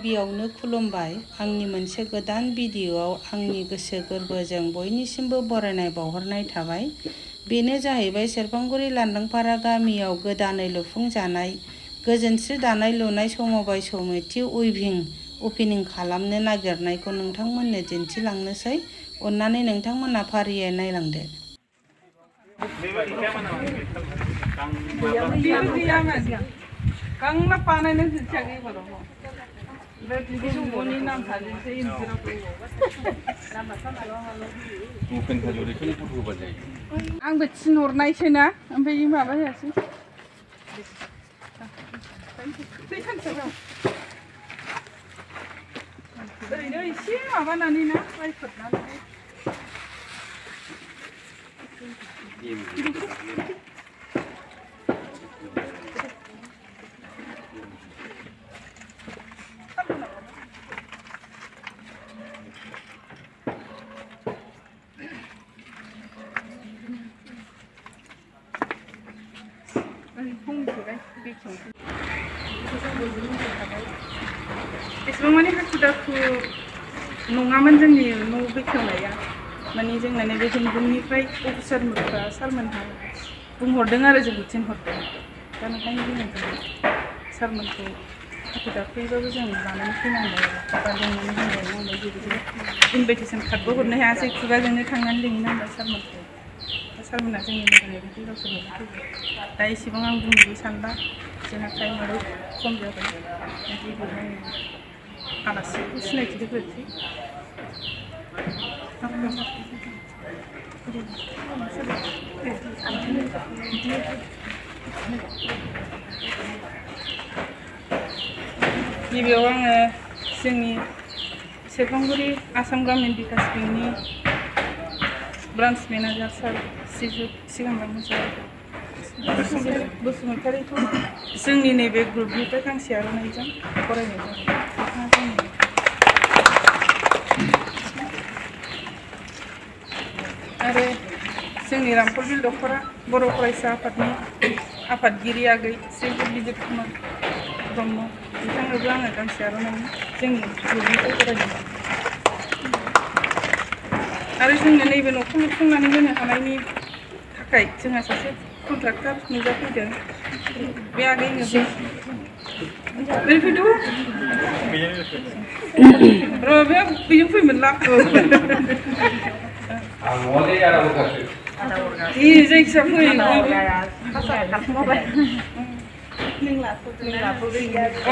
गिबियावनो खुलुमबाय। आंनि मोनसे गोदान भिडिअ'आव आंनि गोसो गोरबोजों बयनिसिमबो बरायनाय बावहरनाय थाबाय। बेनो जाहैबाय सेरफांगुरि लांदांपारा गामियाव गोदानै लुफुंजानाय gwjwnsri दानाय लुनाय समबाय समिति अपेनिं खालामनो नागिरनायखौ नोंथांमोननो दिन्थिलांनोसै। अन्नानै नोंथांमोना फारियै नायलांदो। Kang napanay na siya kayo ba mo? Berarti sumuni nang saling sa intira ko. Open ka juri kini pun ba jay? Ang betsin ornay siya na, ang bayi maba siya si. Sikan siya. Dari siya maba nani na, ay kot na. Isbang mani hakudaku nungaman जोंनि न' बेखेवनाया माने जोंना नैबे हिन्दुनिफ्राय अफिसारफोरा सारमोनहा बुंहरदों आरो जोंखौ थिनहरदों दा नोंखायनो जोङो सारमोनखौ हाखु-दाखुयैबाबो जों लानानै फैनांबाय आरो बा लिंनानै होनांबाय बेबायदिनो इनभाइटेसन कार्डबो हरनो हायासै खुगाजोंनो थांनानै लिंहैनांबाय सारमोनखौ दा सारमोनहा जोंनि मोजाङै बिदि गावसोरनो फैबाय दा एसेबां आं बुंनोबो सानला जोंहा टाइमाबो खम जाबाय गिबियावनो आलासिखौ सिनायथि होग्रोसै गिबियाव आङो जोंनि सेरफांगुरि आसाम ग्रामीण बिकास बेंकनि ब्रान्च मेनेजार सार सिगांग्रा बसुमतारीखौ जोंनि नैबे ग्रुपनिफ्राय गांसे आर'नाइजों फरायनाय जाबाय। आरो जोंनि रामफलबिल दख'रा बर' फरायसा आफादनि आफादगिरि आगै श्री बिजित कुमार ब्रह्म बिथांनोबो आङो गांसे आर'नाइ जोंनि ग्रुपनिफ्राय फरायदों। आरो जोंनो नैबे न'खौ लुफुंनानै होनो हानायनि थाखाय जोंहा सासे कन्ट्राक्टर नुजाफैदों बे आगैनोबो फैदो र' बे बेजों फैमोनला जायखिया फै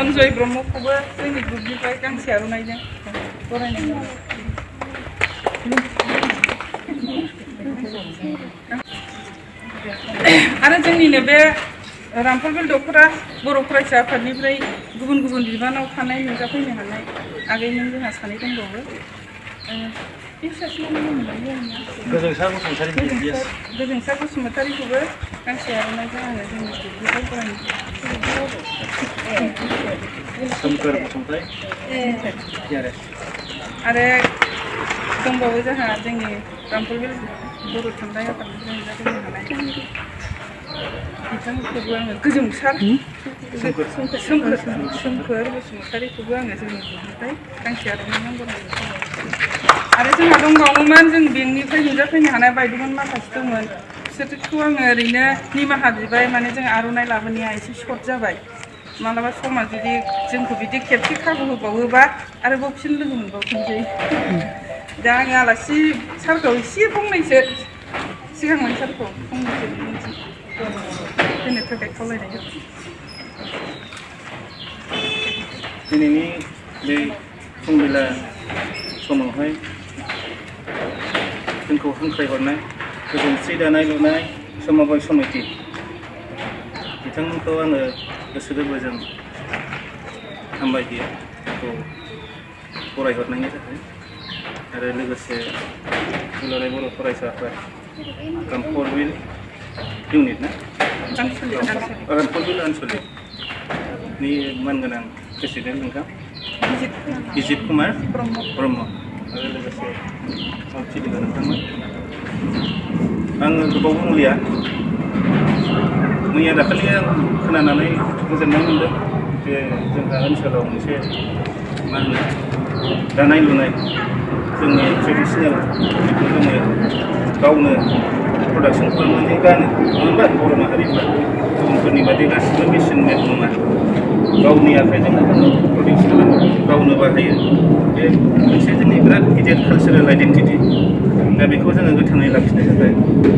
अनजय ब्रह्मखौबो जोंनि ग्रुपनिफ्राय गांसे आर'नाइजों बरायनाय जाबाय। आरो जोंनिनो बे रामफलबिल दख'रा बर' फरायसा आफादनिफ्राय गुबुन गुबुन बिबानाव थानाय नुजाफैनो हानाय आगैमोन जोंहा सानै दंबावो। बे सासेयानो गोजोंसार बसुमतारीखौबो गांसे आर'नाइजों आङो जोंनि ग्रुपनिफ्राय फरायनो आरो दंबावो जोंहा जोंनि रामफलबिल बर' थुनलाइ आफादनिफ्राय नुजाफैनो हानाय बिथांखौबो आङो गोजोंसार सोमखोर बसुमतारीखौबो आङो जोंनि ग्रुपनिफ्राय गांसे आर'नाइ नांगौ आरो जोंहा दंबावोमोन जों बेंकनिफ्राय नुजाफैनो हानाय बायद'मोन माखासे दंमोन बिसोरखौ आङो ओरैनो निमाहा बिबाय माने जों आर'नाइ लाबोनाया एसे सर्ट जाबाय मालाबा समा जुदि जोंखौ बिदि खेबसे खाबु होबावोबा आरोबाव फिन लोगो मोनबावफिनसै दा आङो आलासि सारखौ एसे फंनैसो सिगांनि सारखौ फंनैसो बिबुंथि होनो थाखाय खावलायनाय जाबाय। दिनैनि बे फुंबिला समावहाय जोंखौ हांख्रायहरनाय gwjwnsri दानाय लुनाय समबाय समिति बिथांमोनखौ आङो गोसो गोरबोजों हामबाय होयो फरायहरनायनि थाखाय आरो लोगोसे दुलाराय बर' फरायसा आफाद रामफलबिल इउनिट ना रामफलबिल आनसलिकनि मानगोनां प्रेसिडेन्ट नोंथां बिजित कुमार ब्रह्म आरो लोगोसे मावथि लोगो नोंथांमोन आङो गोबाव बुंलिया मैया दाखालि आं खोनानानै गोजोननाय मोनदों जे जोंहा ओनसोलाव मोनसे मा होनो दानाय लुनाय जोंनि ट्रेडिसनेल बेखौ जोङो गावनो प्रडाक्सन खालामनानै गानो नङा होमबा बर' माहारिफ्रा गुबुनफोरनि बादि गासिबो मेसिन मेड नङा गावनि आखाइजोंनो जोङो प्रडिउस खालामो गावनो बाहायो बे मोनसे जोंनि बिराद गिदिर कालचारेल आइडेन्टिटि दा बेखौ जोङो गोथाङै लाखिनो थाखाय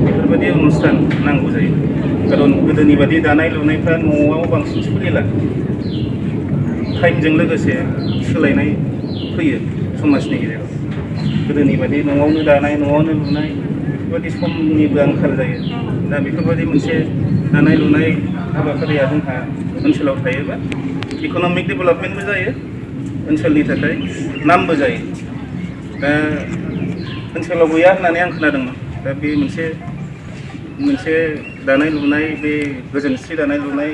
बेफोरबायदि अनुस्थान नांगौ जायो खारन गोदोनि बादि दानाय लुनायफ्रा न'आव बांसिन सोलिला टाइमजों लोगोसे सोलायनाय फैयो समाजनि गेजेराव गोदोनि बादि न'आवनो दानाय न'आवनो लुनाय बेफोरबायदि समनिबो आंखाल जायो दा बेफोरबायदि मोनसे दानाय लुनाय हाबाफारिया जोंहा ओनसोलाव थायोबा इक'नमिक डेभेलपमेन्टबो जायो ओनसोलनि थाखाय नामबो जायो दा ओनसोलाव गैया होननानै आं खोनादोंमोन दा बे मोनसे दानाय लुनाय बे gwjwnsri दानाय लुनाय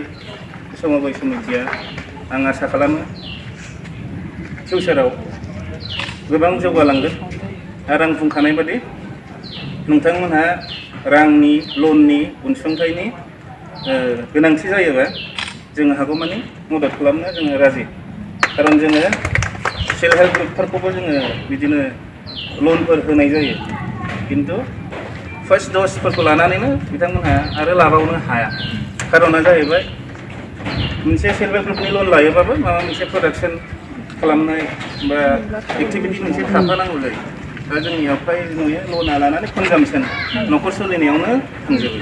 समबाय समितिया आं आसा खालामो फिउचाराव गोबां जौगालांगोन आरो आं बुंखानाय बादि नोंथांमोनहा रांनि लननि अनसुंथाइनि गोनांथि जायोबा जोङो हागौमानि मदद खालामनो जोङो राजि खारन जोङो सेल्फ हेल्प ग्रुपफोरखौबो जोङो बिदिनो लनफोर होनाय जायो खिन्थु फार्स्ट दसफोरखौ लानानैनो बिथांमोनहा आरो लाबावनो हाया खारना जाहैबाय मोनसे सेल्फ हेल्प ग्रुपनि लन लायोबाबो माबा मोनसे प्रडाक्सन खालामनाय बा एक्टिभिटि मोनसे थाफानांगौ जायो दा जोंनियाव फ्राय नुयो लना लानानै कनजामसन न'खर सोलिनायावनो थांजोबो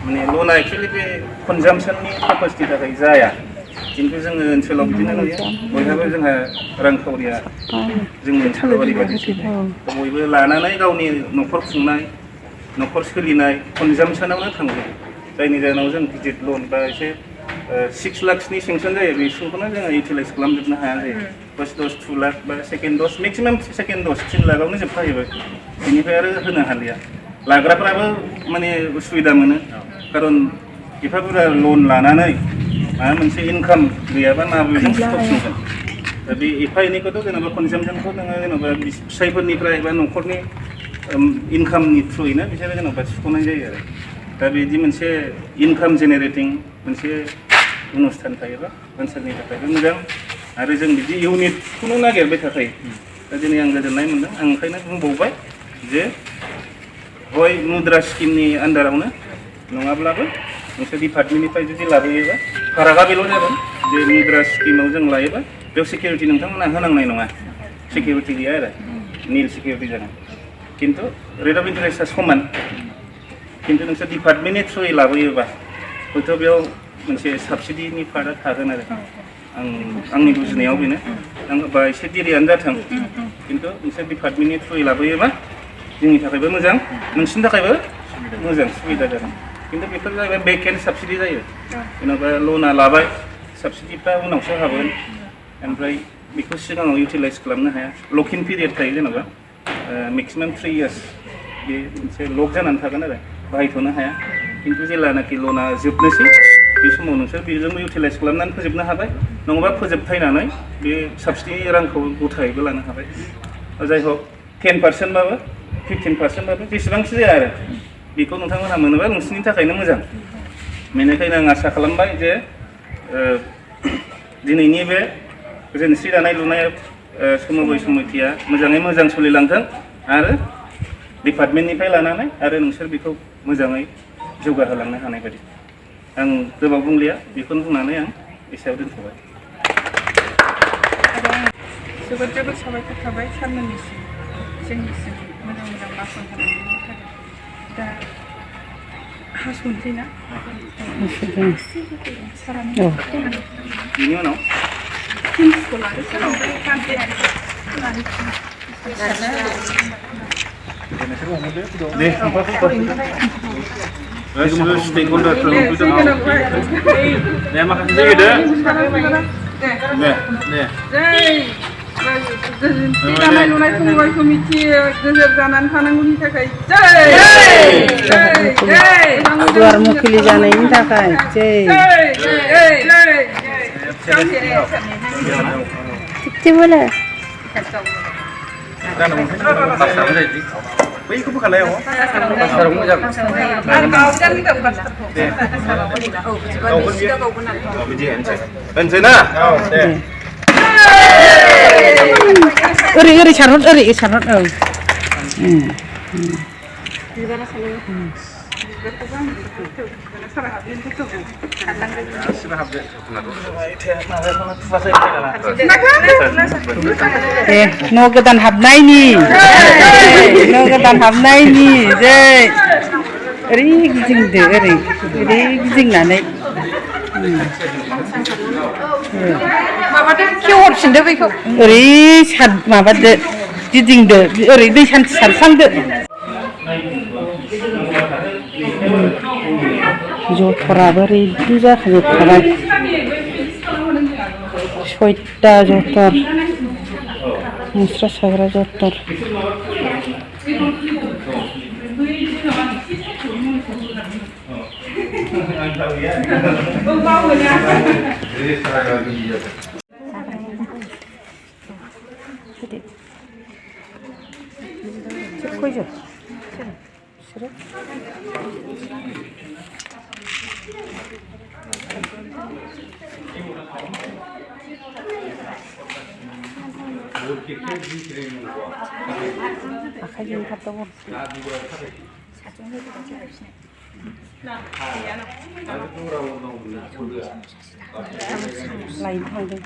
माने लना एक्सुवेलि बे कनजामसननि पारपसनि थाखाय जाया खिन्थु जोङो ओनसोलाव बिदिनो नुयो बयहाबो जोंहा रांखावरिया जोंनि ओनसोलाव ओरैबायदि बयबो लानानै गावनि न'खर खुंनाय न'खर सोलिनाय कनजामसनावनो थांजोबो जायनि जाहोनाव जों गिदिर लन बा एसे 6 लाखनि सेंसन जायो बेसिमखौनो जोङो इउटिलाइज खालामजोबनो हाया जायो फार्स्ट दस 2 लाख बा सेकेन्ड दस मेक्सिमाम सेकेन्ड दस 3 लाखआवनो जोबखायोबो बेनिफ्राय आरो होनो हालिया लाग्राफ्राबो माने उसुबिदा मोनो खारन एफा बुरजा लन लानानै माबा मोनसे इनकाम गैयाबा माबोरैजों स्टक खुंगोन दा बे एफा एनैखौथ' जेनेबा कनजामसनखौ नोङो जेनेबा फिसाइफोरनिफ्राय बा न'खरनि इनकामनि थ्रुयैनो बिसोरो जेनेबा सुख'नाय जायो आरो दा बिदि मोनसे इनकाम जेनेरेटिं मोनसे अनुस्थान थायोबा ओनसोलनि थाखायबो मोजां आरो जों बिदि इउनिटखौनो नागिरबाय थाखायो दा दिनै आं गोजोननाय मोनदों आं ओंखायनो बुंबावबाय जे हय मुद्रा स्किमनि आन्दारावनो नङाब्लाबो नोंसोर डिपार्टमेन्टनिफ्राय जुदि लाबोयोबा फारागा बेल' जागोन जे मुद्रा स्किमाव जों लायोबा बेयाव सिकिउरिटि नोंथांमोना होनांनाय नङा सिकिउरिटि गैया आरो निल सिकिउरिटि जागोन खिन्थु रेट अफ इन्टारेस्टआ समान खिन्थु नोंसोर डिपार्टमेन्टनि थ्रुयै लाबोयोबा हयथ' बेयाव मोनसे साबसिडिनि पार्टआ थागोन आरो आंनि बुजिनायाव बेनो बा एसे देरियानो जाथों खिन्थु नोंसोर डिपार्टमेन्टनि थ्रुयै लाबोयोबा जोंनि थाखायबो मोजां नोंसिनि थाखायबो मोजां सुबिदा जागोन खिन्थु बेफोर जाहैबाय बेक एन्ड साबसिडि जायो जेनेबा लना लाबाय साबसिडिफ्रा उनावसो हाबगोन ओमफ्राय बेखौ सिगाङाव इउटिलाइज खालामनो हाया लक इन पिरियड थायो जेनेबा मेक्सिमाम 3 इयार्स बे मोनसे लक जानानै थागोन आरो बाहायथ'नो हाया खिन्थु जेब्लानाखि लना जोबनोसै बे समाव नोंसोर बेजोंबो इउटिलाइज खालामनानै फोजोबनो हाबाय नङाबा फोजोबथायनानै बे साबसिडि रांखौ गथायैबो लानो हाबाय जाय हक 10% बाबो 15% बाबो जेसेबांखि जाया आरो बेखौ नोंथांमोनहा मोनोबा नोंसिनि थाखायनो मोजां बेनिखायनो आं आसा खालामबाय जे दिनैनि बे gwjwnsri दानाय लुनाय समबाय समितिया मोजाङै मोजां सोलिलांथों आरो डिपार्टमेन्टनिफ्राय लानानै आरो नोंसोर बेखौ मोजाङै जौगाहोलांनो हानाय बायदि आं गोबाव बुंलिया बेखौनो बुंनानै आं एसेयाव दोनथ'बाय जोबोद जोबोद साबायखर थाबाय सारमोननिसिम जोंनिसिम मोजां मोजां बासन होनायनि थाखाय दा हास'नोसै ना बिनि उनाव दे गासिबो स्टेक हल्डारफोर दे माखासे जायो दे gwjwnsri दानाय लुनाय समबाय समिति गोजोर जानानै थानांगौनि थाखाय गुवार मुखिलि जानायनि थाखाय बैखौ बोखालाय बासाराव मोजां बिदि होनसै ना औ दे ओरै सारहर औ बिबारा सालो बिबारखौबो आं सारा हाबदों गासिबो हाबदो न' गोदान हाबनायनि जै ओरै गिदिंदो ओरै गिदिंनानै माबादो खेवहरफिनदो बेखौ ओरै माबादो गिदिंदो ओरै दै सान्थि सारस्रांदो जथराबो रेडि जाखाजोबखाबाय 6टा जथर मुस्रा साग्रा जथर खयजन बिसोरो आखाइजों थाबथाब लायनो थांदों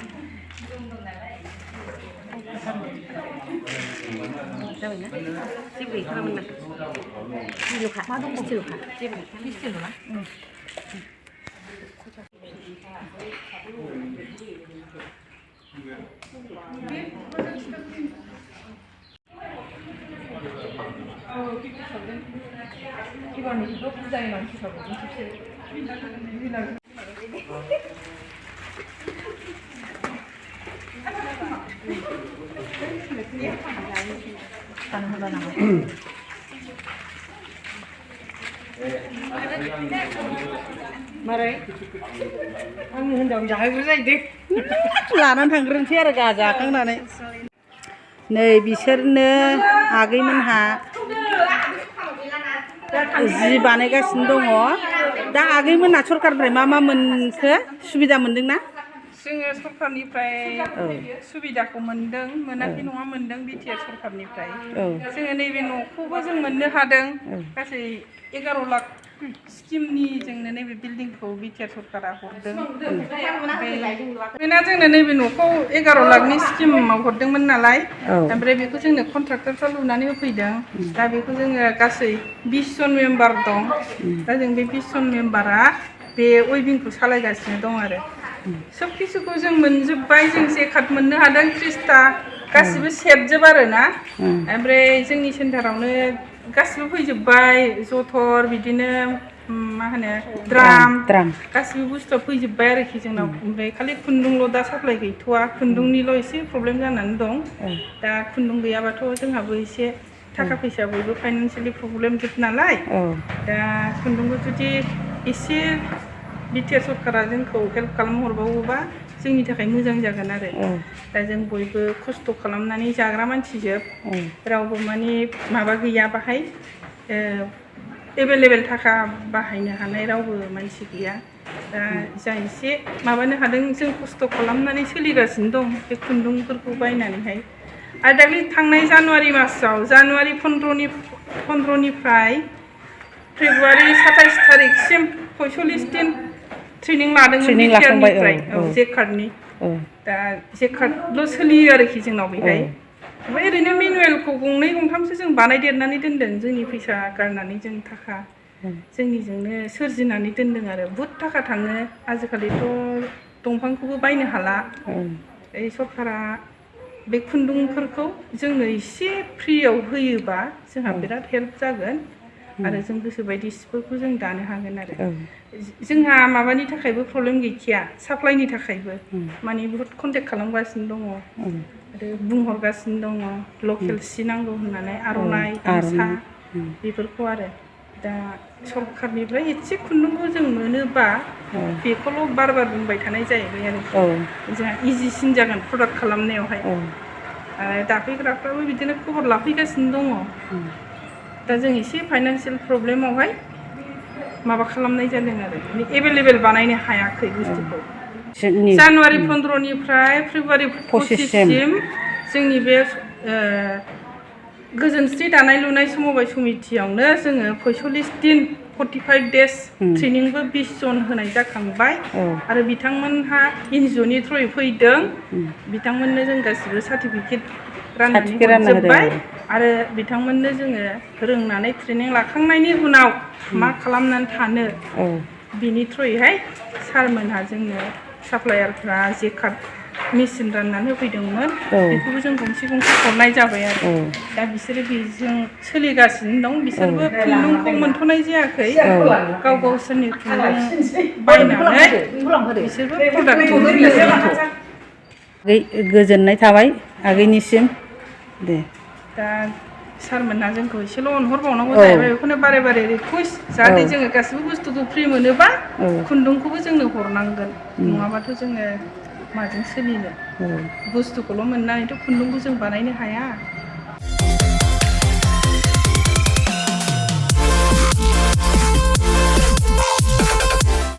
जाबायना जेबो गैखालामोन ना स्टिलखा मा दं स्टिलखा जेबो स्टिल नङा मारै आंनि हिनजावनि जाहैग्रो जाहैदों लानानै थांग्रोनोसै आरो जाखांनानै नै बिसोरनो आगैमोनहा जि बानायगासिनो दङ दा आगैमोनहा सरकारनिफ्राय मा मोनखो सुबिदा मोनदोंना जोङो सरकारनिफ्राय सुबिदाखौ मोनदों मोनाखै नङा मोनदों बिटिआर सरकारनिफ्राय जोङो नैबे न'खौबो जों मोननो हादों गासै 11 लाख स्किमनि जोंनो नैबे बिल्डिंखौ बिटिआर सरकारा हरदों जोंनो नैबे न'खौ 11 लाखनि स्किमाव हरदोंमोन नालाय ओमफ्राय बेखौ जोंनो कन्ट्राक्टरफ्रा लुनानै होफैदों दा बेखौ जोङो गासै 20 जन मेम्बार दं दा जों बे 20 जन मेम्बारा बे वेबिंखौ सालायगासिनो दं आरो सब किसुखौ जों मोनजोब्बाय जों जेकाट मोननो हादों 30टा गासिबो सेटजोब आरो ना ओमफ्राय जोंनि सेन्टारावनो गासिबो फैजोब्बाय जथर बिदिनो मा होनो द्राम गासिबो बुस्थुआ फैजोब्बाय आरोखि जोंनाव ओमफ्राय खालि खुन्दुंल' दा साप्लाय गैथ'वा खुन्दुंनिल' एसे प्रब्लेम जानानै दं दा खुन्दुं गैयाबाथ' जोंहाबो एसे थाखा फैसा बयबो फाइनान्सियेलि प्रब्लेम जोब नालाय दा खुन्दुंखौ जुदि एसे बिटिआर सरकारा जोंखौ हेल्प खालामहरबावोबा जोंनि थाखाय मोजां जागोन आरो दा जों बयबो खस्थ' खालामनानै जाग्रा मानसिजोब रावबो माने माबा गैया बाहाय एभेलेबेल थाखा बाहायनो हानाय रावबो मानसि गैया दा जा एसे माबानो हादों जों खस्थ' खालामनानै सोलिगासिनो दं बे खुन्दुंफोरखौ बायनानैहाय आरो दाख्लै थांनाय जानुवारि मासाव जानुवारि 15निफ्राय फेब्रुवारि 27 थारिखसिम 45 दिन ट्रेनिं लादोंमोन बिटिआरनिफ्राय जेकार्डनि दा जेकार्डल' सोलियो आरोखि जोंनाव बेहाय ओमफ्राय ओरैनो मेनुवेलखौ गंनै गंथामसो जों बानायदेरनानै दोनदों जोंनि फैसा गारनानै जों थाखा जोंनिजोंनो सोरजिनानै दोनदों आरो बुहुद थाखा थाङो आजिखालिथ' दंफांखौबो बायनो हाला सरकारा बे खुन्दुंफोरखौ जोंनो एसे फ्रियाव होयोबा जोंहा बिराद हेल्प जागोन आरो जों गोसोबायदि सिफोरखौ जों दानो हागोन आरो जोंहा माबानि थाखायबो प्रब्लेम गैखाया साप्लाइनि थाखायबो माने बुहुद कन्टेक्ट खालामगासिनो दङ आरो बुंहरगासिनो दङ लकेल सि नांगौ होननानै आर'नाइ गामसा बेफोरखौ आरो दा सरकारनिफ्राय एसे खुन्दुंखौ जों मोनोबा बेखौल' बार बुंबाय थानाय जाहैबाय आरो जोंहा इजिसिन जागोन प्रडाक्ट खालामनायावहाय आरो दाफैग्राफ्राबो बिदिनो खबर लाफैगासिनो दङ दा जों एसे फाइनान्सियेल प्रब्लेमावहाय माबा खालामनाय जादों आरो एभेलेबेल बानायनो हायाखै बुस्थुखौ जानुवारि 15निफ्राय फेब्रुवारि 25सिम जोंनि बे gwjwnsri दानाय लुनाय समबाय समितियावनो जोङो 45 दिन 45 डेज ट्रेनिंबो 20 जन होनाय जाखांबाय आरो बिथांमोनहा एनजिअनि थ्रुयै फैदों बिथांमोननो जों गासिबो सार्टिफिकेट राननानै हरजोब्बाय आरो बिथांमोननो जोङो रोंनानै ट्रेनिं लाखांनायनि उनाव मा खालामनानै थानो बिनि थ्रुयैहाय सारमोनहा जोंनो साप्लायारफ्रा जेकार्ड मेचिन राननानै होफैदोंमोन बेखौबो जों गंसे गंसे हरनाय जाबाय आरो दा बिसोरो बेजों सोलिगासिनो दं बिसोरबो खुन्दुंखौ मोनथ'नाय जायाखै गाव गावसोरनि खुन्दुं बायनानै बिसोरबो प्रडाक्ट दिहुनगासिनो गोजोननाय थाबाय आगैनिसिम दे दा सारमोनहा जोंखौ एसेल' अनहरबावनांगौ जाहैबाय बेखौनो बारे बारे रिकुवेस्ट जाहाथे जोङो गासिबो बुस्थुखौ फ्रि मोनोबा खुन्दुंखौबो जोंनो हरनांगोन नङाबाथ' जोङो माजों सोलिनो बुस्थुखौल' मोननानैथ' खुन्दुंखौ जों बानायनो हाया